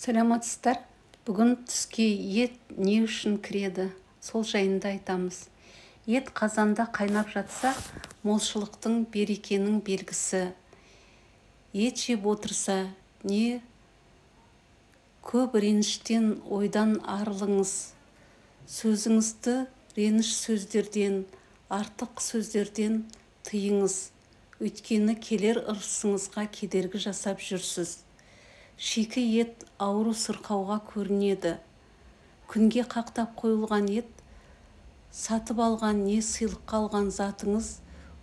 Саламатсыздар. Бүгін түске ет не үшін кіреді? Сол жайында айтамыз. Ет қазанда қайнап жатса, молшылықтың, берекенің белгісі. Ет жеп отырса, не көп реніштен, ойдан арылыңыз. Сөзіңізді реніш сөздерден, артық сөздерден тыйыңыз. Өйткені келер ырысыңызға кедергі жасап жүрсіз. Шикі ет ауру сырқауға көрінеді. Күнге қақтап қойылған ет, сатып алған не сыйлыққа алған затыңыз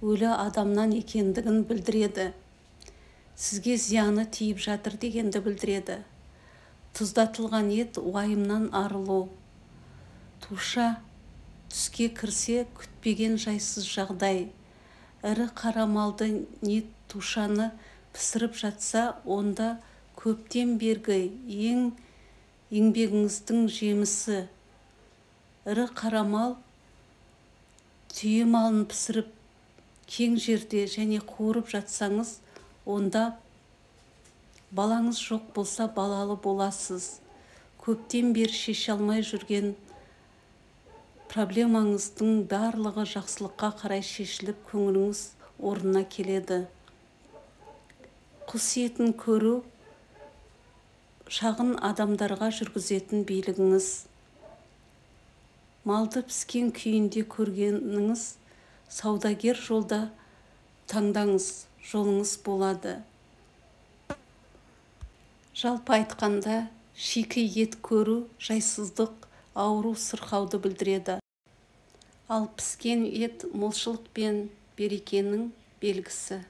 өлі адамнан екендігін білдіреді. Сізге зияны тиіп жатыр дегенді білдіреді. Тұздатылған ет уайымнан арылу. Туша түске кірсе күтпеген жайсыз жағдай. Ірі қара малды не тушаны пісіріп жатса, онда көптен бергі еңбегіңіздің жемісі. Ірі қара мал, түйе малын пісіріп кең жерде және қуырып жатсаңыз, онда балаңыз жоқ болса балалы боласыз. Көптен бері шеше алмай жүрген проблемаңыздың барлығы жақсылыққа қарай шешіліп, көңіліңіз орнына келеді. Құс етін көру шағын адамдарға жүргізетін билігіңіз. Малды піскен күйінде көргеніңіз, саудагер жолда таңдаңыз, жолыңыз болады. Жалпы айтқанда, шикі ет көру жайсыздық, ауру сырқауды білдіреді. Ал піскен ет молшылық пен берекенің белгісі.